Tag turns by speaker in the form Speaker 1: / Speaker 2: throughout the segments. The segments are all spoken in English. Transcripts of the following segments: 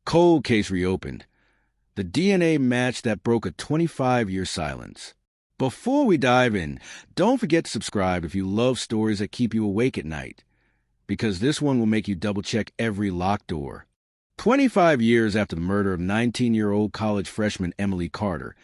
Speaker 1: Cold case reopened. The DNA match that broke a 25-year silence. Before we dive in, don't forget to subscribe if you love stories that keep you awake at night, because this one will make you double-check every locked door. 25 years after the murder of 19-year-old college freshman Emily Carter,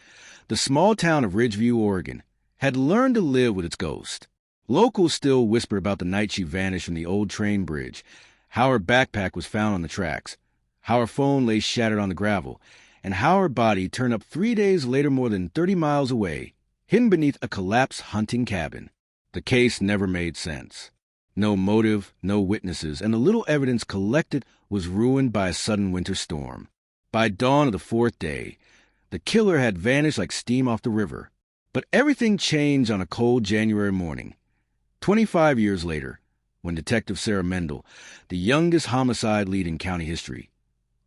Speaker 1: the small town of Ridgeview, Oregon, had learned to live with its ghost. Locals still whisper about the night she vanished from the old train bridge, how her backpack was found on the tracks, how her phone lay shattered on the gravel, and how her body turned up 3 days later more than 30 miles away, hidden beneath a collapsed hunting cabin. The case never made sense. No motive, no witnesses, and the little evidence collected was ruined by a sudden winter storm. By dawn of the fourth day, the killer had vanished like steam off the river. But everything changed on a cold January morning. 25 years later, when Detective Sarah Mendel, the youngest homicide lead in county history,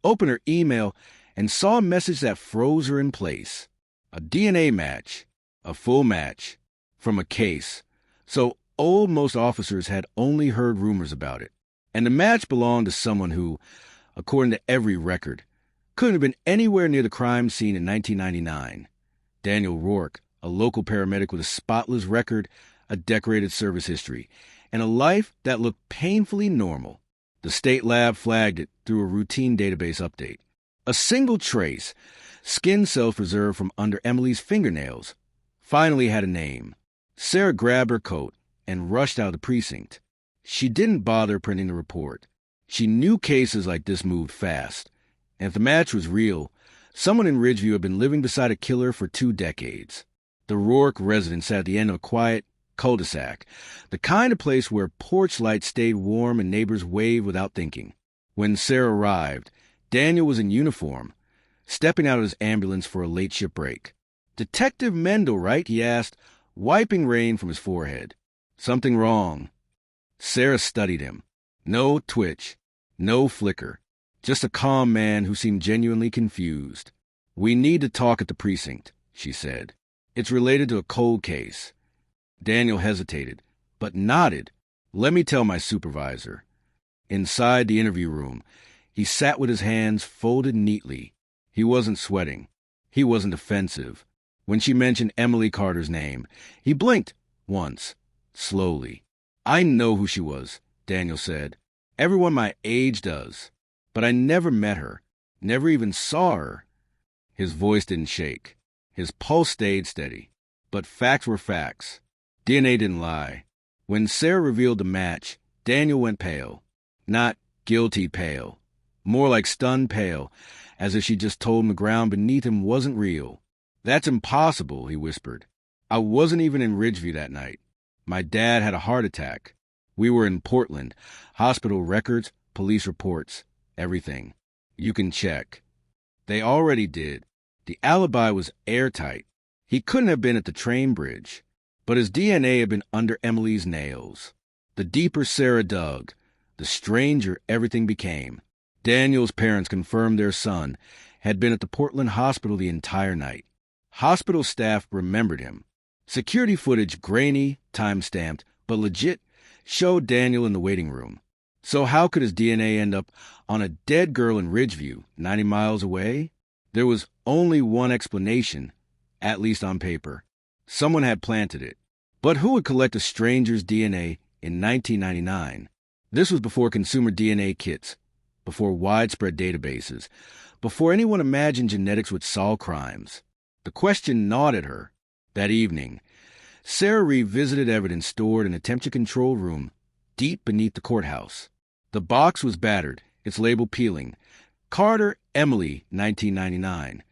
Speaker 1: opened her email and saw a message that froze her in place. A DNA match, a full match, from a case so old most officers had only heard rumors about it. And the match belonged to someone who, according to every record, couldn't have been anywhere near the crime scene in 1999. Daniel Rourke, a local paramedic with a spotless record, a decorated service history, and a life that looked painfully normal. The state lab flagged it through a routine database update. A single trace, skin cells preserved from under Emily's fingernails, finally had a name. Sarah grabbed her coat and rushed out of the precinct. She didn't bother printing the report. She knew cases like this moved fast. And if the match was real, someone in Ridgeview had been living beside a killer for 2 decades. The Rourke residence sat at the end of a quiet cul-de-sac, the kind of place where porch lights stayed warm and neighbors waved without thinking. When Sarah arrived, Daniel was in uniform, stepping out of his ambulance for a late shift break. "Detective Mendel, right?" he asked, wiping rain from his forehead. "Something wrong." Sarah studied him. No twitch, no flicker, just a calm man who seemed genuinely confused. "We need to talk at the precinct," she said. "It's related to a cold case." Daniel hesitated, but nodded. "Let me tell my supervisor." Inside the interview room, he sat with his hands folded neatly. He wasn't sweating. He wasn't offensive. When she mentioned Emily Carter's name, he blinked once, slowly. "I know who she was," Daniel said. "Everyone my age does. But I never met her, never even saw her." His voice didn't shake. His pulse stayed steady. But facts were facts. DNA didn't lie. When Sarah revealed the match, Daniel went pale. Not guilty pale. More like stunned pale, as if she just told him the ground beneath him wasn't real. "That's impossible," he whispered. "I wasn't even in Ridgeview that night. My dad had a heart attack. We were in Portland. Hospital records, police reports, everything. You can check." They already did. The alibi was airtight. He couldn't have been at the train bridge. But his DNA had been under Emily's nails. The deeper Sarah dug, the stranger everything became. Daniel's parents confirmed their son had been at the Portland hospital the entire night. Hospital staff remembered him. Security footage, grainy, time-stamped, but legit, showed Daniel in the waiting room. So how could his DNA end up on a dead girl in Ridgeview, 90 miles away? There was only one explanation, at least on paper. Someone had planted it. But who would collect a stranger's DNA in 1999? This was before consumer DNA kits, before widespread databases, before anyone imagined genetics would solve crimes. The question gnawed at her. That evening, Sarah revisited evidence stored in a temperature control room deep beneath the courthouse. The box was battered, its label peeling. Carter, Emily, 1999.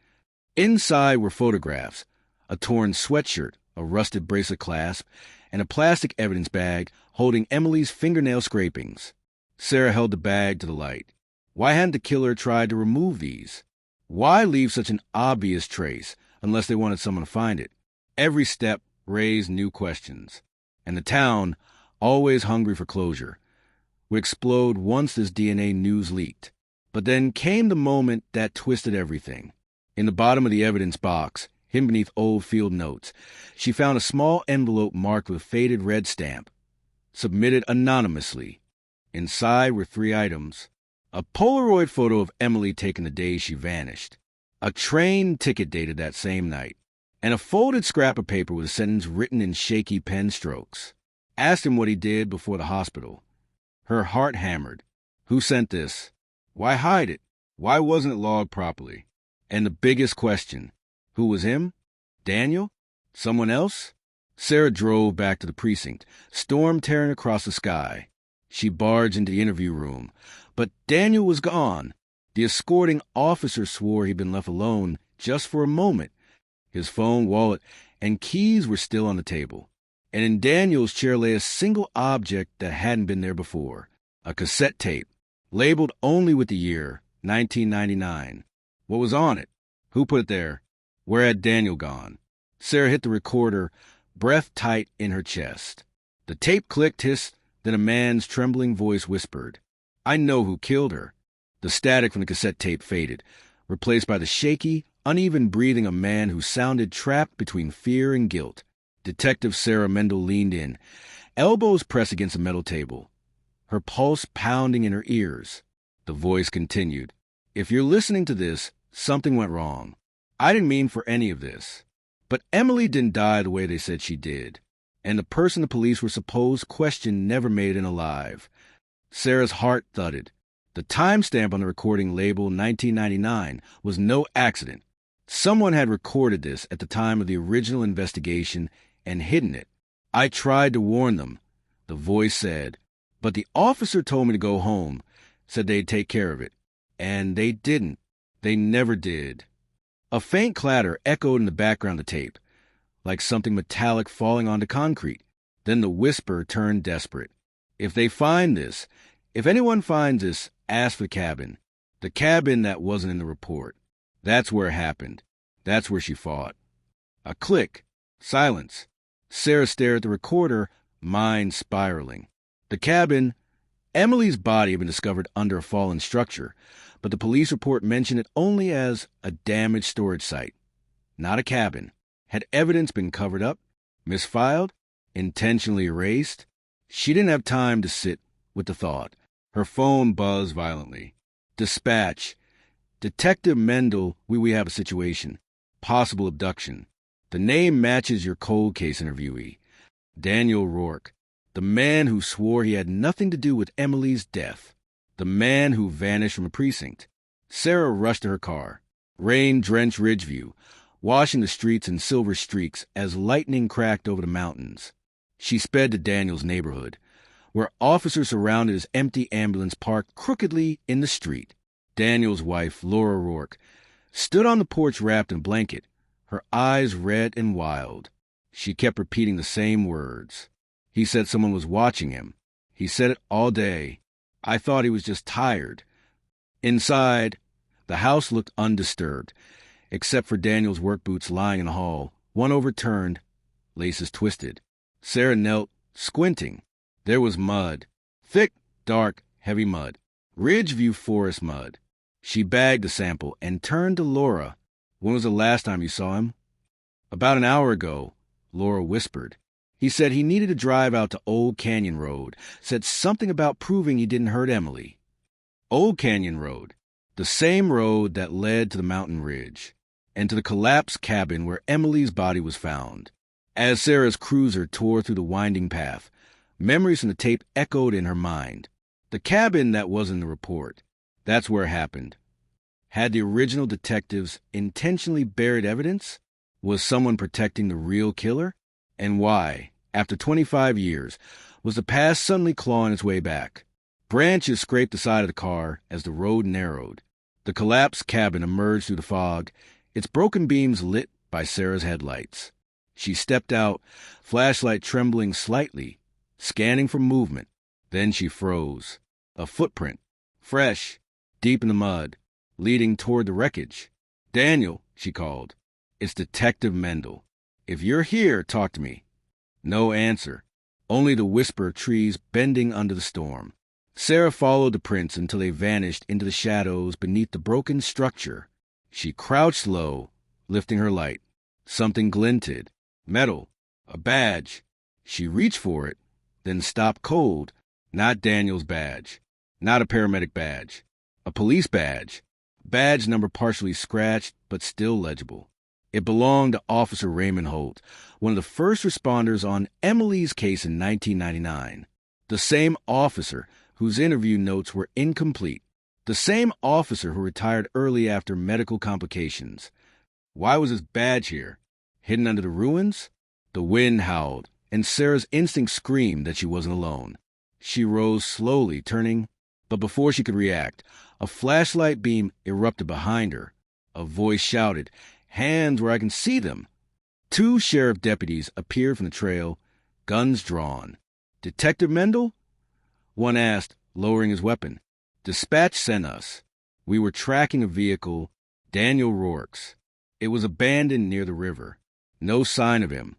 Speaker 1: Inside were photographs, a torn sweatshirt, a rusted bracelet clasp, and a plastic evidence bag holding Emily's fingernail scrapings. Sarah held the bag to the light. Why hadn't the killer tried to remove these? Why leave such an obvious trace unless they wanted someone to find it? Every step raised new questions. And the town, always hungry for closure, would explode once this DNA news leaked. But then came the moment that twisted everything. In the bottom of the evidence box, hidden beneath old field notes, she found a small envelope marked with a faded red stamp. Submitted anonymously. Inside were 3 items. A Polaroid photo of Emily taken the day she vanished, a train ticket dated that same night, and a folded scrap of paper with a sentence written in shaky pen strokes. Asked him what he did before the hospital. Her heart hammered. Who sent this? Why hide it? Why wasn't it logged properly? And the biggest question, who was him? Daniel? Someone else? Sarah drove back to the precinct, storm tearing across the sky. She barged into the interview room, but Daniel was gone. The escorting officer swore he'd been left alone just for a moment. His phone, wallet, and keys were still on the table, and in Daniel's chair lay a single object that hadn't been there before, a cassette tape, labeled only with the year, 1999. What was on it? Who put it there? Where had Daniel gone? Sarah hit the recorder, breath tight in her chest. The tape clicked, hissed, then a man's trembling voice whispered, "I know who killed her." The static from the cassette tape faded, replaced by the shaky, uneven breathing of a man who sounded trapped between fear and guilt. Detective Sarah Mendel leaned in, elbows pressed against a metal table, her pulse pounding in her ears. The voice continued, "If you're listening to this, something went wrong. I didn't mean for any of this. But Emily didn't die the way they said she did, and the person the police were supposed questioned never made it alive." Sarah's heart thudded. The timestamp on the recording labeled 1999 was no accident. Someone had recorded this at the time of the original investigation and hidden it. "I tried to warn them," the voice said, "but the officer told me to go home, said they'd take care of it. And they didn't. They never did." A faint clatter echoed in the background of the tape, like something metallic falling onto concrete. Then the whisper turned desperate. "If they find this, if anyone finds this, ask for the cabin. The cabin that wasn't in the report. That's where it happened. That's where she fought." A click. Silence. Sarah stared at the recorder, mind spiraling. The cabin. Emily's body had been discovered under a fallen structure, but the police report mentioned it only as a damaged storage site, not a cabin. Had evidence been covered up, misfiled, intentionally erased? She didn't have time to sit with the thought. Her phone buzzed violently. "Dispatch. Detective Mendel, we have a situation. Possible abduction. The name matches your cold case interviewee. Daniel Rourke. The man who swore he had nothing to do with Emily's death. The man who vanished from a precinct." Sarah rushed to her car. Rain-drenched Ridgeview, washing the streets in silver streaks as lightning cracked over the mountains. She sped to Daniel's neighborhood, where officers surrounded his empty ambulance parked crookedly in the street. Daniel's wife, Laura Rourke, stood on the porch wrapped in a blanket, her eyes red and wild. She kept repeating the same words. "He said someone was watching him. He said it all day. I thought he was just tired." Inside, the house looked undisturbed, except for Daniel's work boots lying in the hall, one overturned, laces twisted. Sarah knelt, squinting. There was mud. Thick, dark, heavy mud. Ridgeview forest mud. She bagged the sample and turned to Laura. "When was the last time you saw him?" "About an hour ago," Laura whispered. "He said he needed to drive out to Old Canyon Road. Said something about proving he didn't hurt Emily." Old Canyon Road. The same road that led to the mountain ridge and to the collapsed cabin where Emily's body was found. As Sarah's cruiser tore through the winding path, memories from the tape echoed in her mind. The cabin that was in the report. That's where it happened. Had the original detectives intentionally buried evidence? Was someone protecting the real killer? And why, after 25 years, was the past suddenly clawing its way back? Branches scraped the side of the car as the road narrowed. The collapsed cabin emerged through the fog, its broken beams lit by Sarah's headlights. She stepped out, flashlight trembling slightly, scanning for movement. Then she froze. A footprint, fresh, deep in the mud, leading toward the wreckage. "Daniel," she called. "It's Detective Mendel. If you're here, talk to me." No answer, only the whisper of trees bending under the storm. Sarah followed the prints until they vanished into the shadows beneath the broken structure. She crouched low, lifting her light. Something glinted. Metal. A badge. She reached for it, then stopped cold. Not Daniel's badge. Not a paramedic badge. A police badge. Badge number partially scratched, but still legible. It belonged to Officer Raymond Holt, one of the first responders on Emily's case in 1999. The same officer whose interview notes were incomplete. The same officer who retired early after medical complications. Why was his badge here? Hidden under the ruins? The wind howled, and Sarah's instinct screamed that she wasn't alone. She rose slowly, turning, but before she could react, a flashlight beam erupted behind her. A voice shouted, "Hands where I can see them!" 2 sheriff deputies appeared from the trail, guns drawn. "Detective Mendel?" One asked, lowering his weapon. "Dispatch sent us. We were tracking a vehicle, Daniel Rourke's. It was abandoned near the river. No sign of him."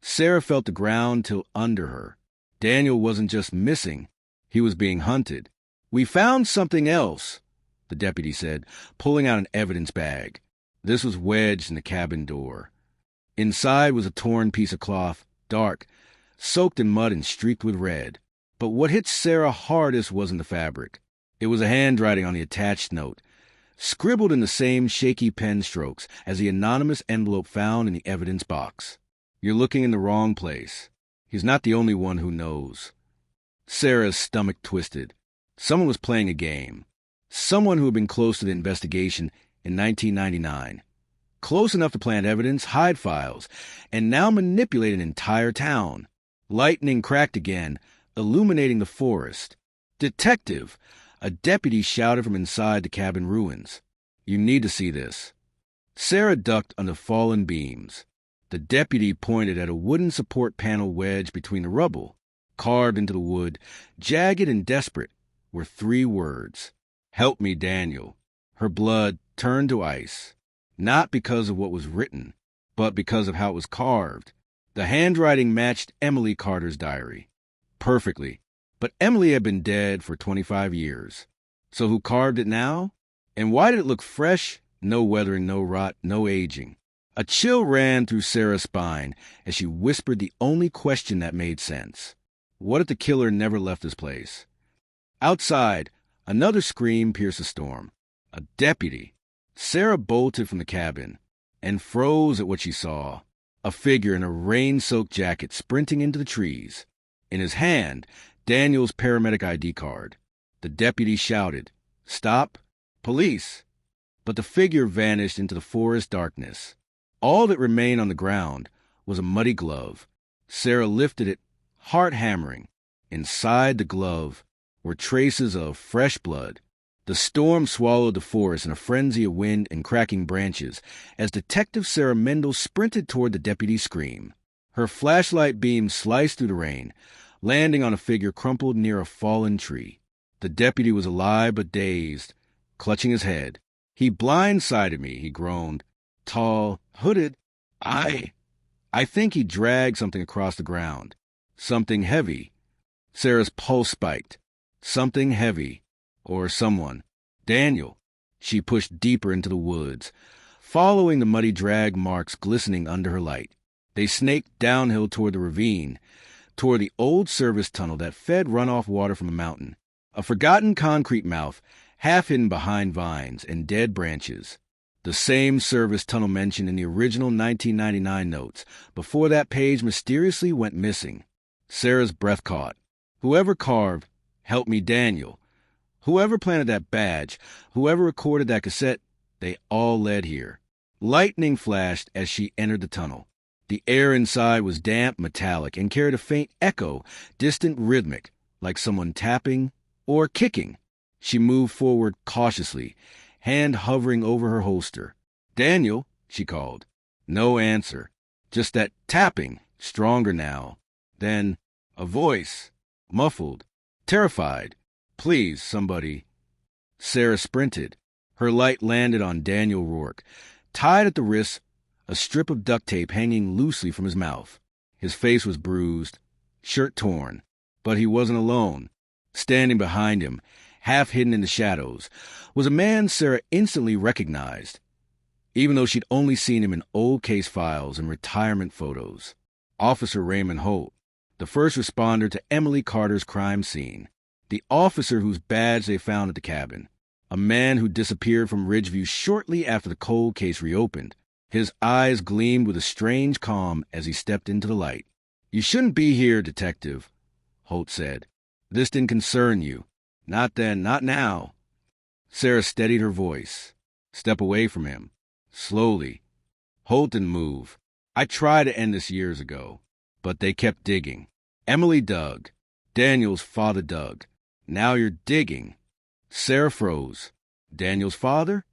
Speaker 1: Sarah felt the ground tilt under her. Daniel wasn't just missing. He was being hunted. "We found something else," the deputy said, pulling out an evidence bag. This was wedged in the cabin door. Inside was a torn piece of cloth, dark, soaked in mud and streaked with red. But what hit Sarah hardest wasn't the fabric. It was a handwriting on the attached note, scribbled in the same shaky pen strokes as the anonymous envelope found in the evidence box. "You're looking in the wrong place. He's not the only one who knows." Sarah's stomach twisted. Someone was playing a game. Someone who had been close to the investigation in 1999. Close enough to plant evidence, hide files, and now manipulate an entire town. Lightning cracked again, illuminating the forest. "Detective!" A deputy shouted from inside the cabin ruins. "You need to see this." Sarah ducked under fallen beams. The deputy pointed at a wooden support panel wedged between the rubble. Carved into the wood, jagged and desperate, were 3 words. "Help me, Daniel." Her blood turned to ice, not because of what was written, but because of how it was carved. The handwriting matched Emily Carter's diary perfectly, but Emily had been dead for 25 years. So who carved it now? And why did it look fresh? No weathering, no rot, no aging. A chill ran through Sarah's spine as she whispered the only question that made sense. What if the killer never left this place? Outside, another scream pierced the storm. A deputy. Sarah bolted from the cabin and froze at what she saw. A figure in a rain-soaked jacket sprinting into the trees. In his hand, Daniel's paramedic ID card. The deputy shouted, "Stop! Police!" But the figure vanished into the forest darkness. All that remained on the ground was a muddy glove. Sarah lifted it, heart hammering. Inside the glove were traces of fresh blood. The storm swallowed the forest in a frenzy of wind and cracking branches as Detective Sarah Mendel sprinted toward the deputy's scream. Her flashlight beam sliced through the rain, landing on a figure crumpled near a fallen tree. The deputy was alive but dazed, clutching his head. "He blindsided me," he groaned. "Tall, hooded. I think he dragged something across the ground. Something heavy." Sarah's pulse spiked. Something heavy. Or someone. "Daniel." She pushed deeper into the woods, following the muddy drag marks glistening under her light. They snaked downhill toward the ravine, toward the old service tunnel that fed runoff water from a mountain. A forgotten concrete mouth, half hidden behind vines and dead branches. The same service tunnel mentioned in the original 1999 notes, before that page mysteriously went missing. Sarah's breath caught. Whoever carved, "Help me, Daniel," whoever planted that badge, whoever recorded that cassette, they all led here. Lightning flashed as she entered the tunnel. The air inside was damp, metallic, and carried a faint echo, distant, rhythmic, like someone tapping or kicking. She moved forward cautiously, hand hovering over her holster. "Daniel," she called. No answer. Just that tapping, stronger now. Then a voice, muffled, terrified. "Please, somebody." Sarah sprinted. Her light landed on Daniel Rourke, tied at the wrist, a strip of duct tape hanging loosely from his mouth. His face was bruised, shirt torn, but he wasn't alone. Standing behind him, half hidden in the shadows, was a man Sarah instantly recognized, even though she'd only seen him in old case files and retirement photos. Officer Raymond Holt, the first responder to Emily Carter's crime scene, the officer whose badge they found at the cabin. a man who disappeared from Ridgeview shortly after the cold case reopened. His eyes gleamed with a strange calm as he stepped into the light. "You shouldn't be here, Detective," Holt said. "This didn't concern you. Not then, not now." Sarah steadied her voice. "Step away from him. Slowly." Holt didn't move. "I tried to end this years ago, but they kept digging. Emily dug. Daniel's father dug. Now you're digging." Sarah froze. "Daniel's father?"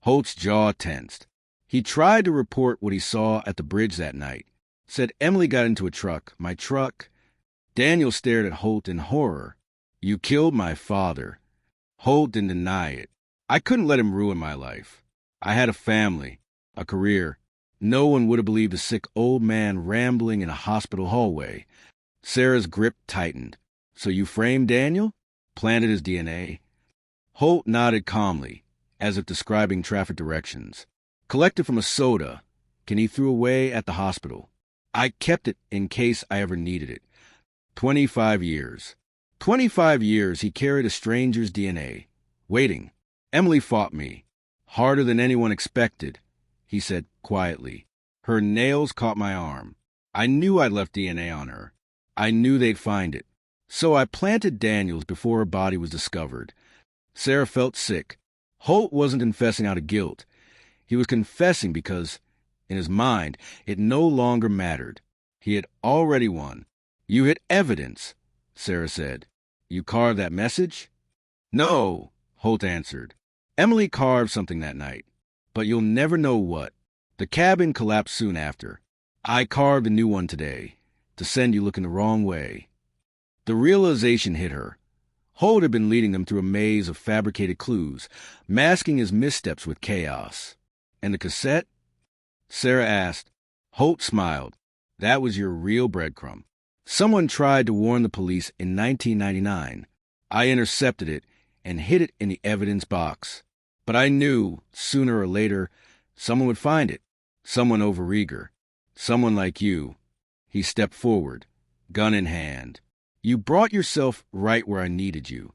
Speaker 1: Holt's jaw tensed. He tried to report what he saw at the bridge that night. Said Emily got into a truck. My truck. Daniel stared at Holt in horror. "You killed my father." Holt didn't deny it. "I couldn't let him ruin my life. I had a family, a career. No one would have believed a sick old man rambling in a hospital hallway." Sarah's grip tightened. "So you framed Daniel? Planted his DNA?" Holt nodded calmly, as if describing traffic directions. "Collected from a soda. Can he threw away at the hospital. I kept it in case I ever needed it. 25 years. 25 years he carried a stranger's DNA. Waiting. Emily fought me. Harder than anyone expected," he said quietly. "Her nails caught my arm. I knew I'd left DNA on her. I knew they'd find it. So I planted Daniel's before her body was discovered." Sarah felt sick. Holt wasn't confessing out of guilt. He was confessing because, in his mind, it no longer mattered. He had already won. "You hit evidence," Sarah said. "You carved that message?" "No," Holt answered. "Emily carved something that night, but you'll never know what. The cabin collapsed soon after. I carved a new one today, to send you looking the wrong way." The realization hit her. Holt had been leading them through a maze of fabricated clues, masking his missteps with chaos. "And the cassette?" Sarah asked. Holt smiled. "That was your real breadcrumb. Someone tried to warn the police in 1999. I intercepted it and hid it in the evidence box. But I knew, sooner or later, someone would find it. Someone overeager. Someone like you." He stepped forward, gun in hand. "You brought yourself right where I needed you."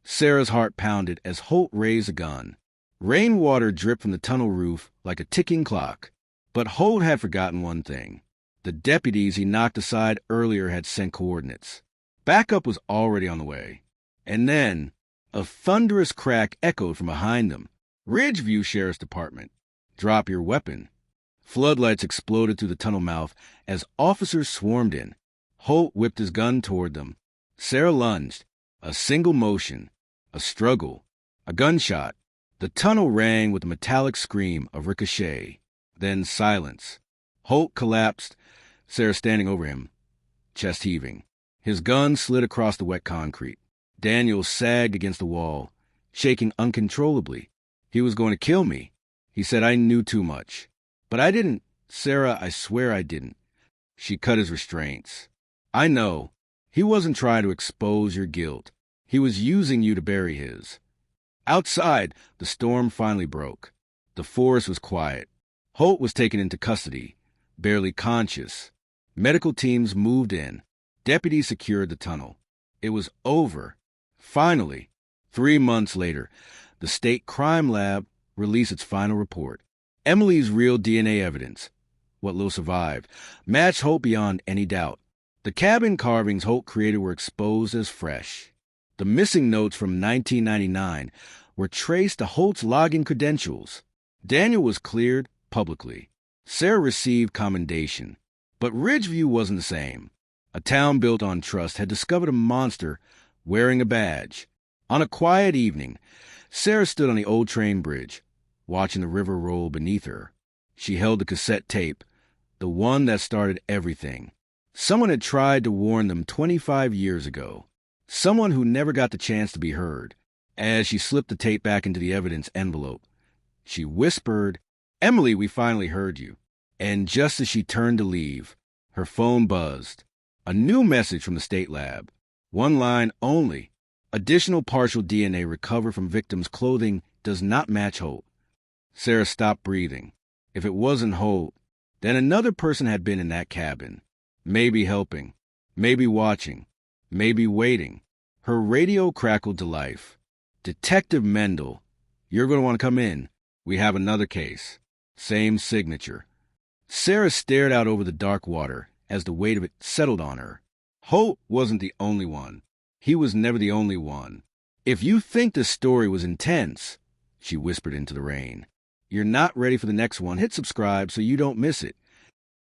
Speaker 1: Sarah's heart pounded as Holt raised a gun. Rainwater dripped from the tunnel roof like a ticking clock. But Holt had forgotten one thing. The deputies he knocked aside earlier had sent coordinates. Backup was already on the way. And then, a thunderous crack echoed from behind them. "Ridgeview Sheriff's Department. Drop your weapon." Floodlights exploded through the tunnel mouth as officers swarmed in. Holt whipped his gun toward them. Sarah lunged. A single motion. A struggle. A gunshot. The tunnel rang with a metallic scream of ricochet. Then silence. Holt collapsed, Sarah standing over him, chest heaving. His gun slid across the wet concrete. Daniel sagged against the wall, shaking uncontrollably. "He was going to kill me." He said, "I knew too much." "But I didn't. Sarah, I swear I didn't." She cut his restraints. "I know. He wasn't trying to expose your guilt. He was using you to bury his." Outside, the storm finally broke. The forest was quiet. Holt was taken into custody, barely conscious. Medical teams moved in. Deputies secured the tunnel. It was over. Finally, 3 months later, the state crime lab released its final report. Emily's real DNA evidence, what little survived, matched Holt beyond any doubt. The cabin carvings Holt created were exposed as fresh. The missing notes from 1999 were traced to Holt's login credentials. Daniel was cleared publicly. Sarah received commendation. But Ridgeview wasn't the same. A town built on trust had discovered a monster wearing a badge. On a quiet evening, Sarah stood on the old train bridge, watching the river roll beneath her. She held the cassette tape, the one that started everything. Someone had tried to warn them 25 years ago. Someone who never got the chance to be heard. As she slipped the tape back into the evidence envelope, she whispered, "Emily, we finally heard you." And just as she turned to leave, her phone buzzed. A new message from the state lab. One line only. Additional partial DNA recovered from victims' clothing does not match Holt. Sarah stopped breathing. If it wasn't Holt, then another person had been in that cabin. Maybe helping. Maybe watching. Maybe waiting. Her radio crackled to life. "Detective Mendel, You're going to want to come in. We have another case. Same signature. Sarah stared out over the dark water as the weight of it settled on her. Holt wasn't the only one. He was never the only one. If you think this story was intense, she whispered into the rain, you're not ready for the next one. Hit subscribe so you don't miss it.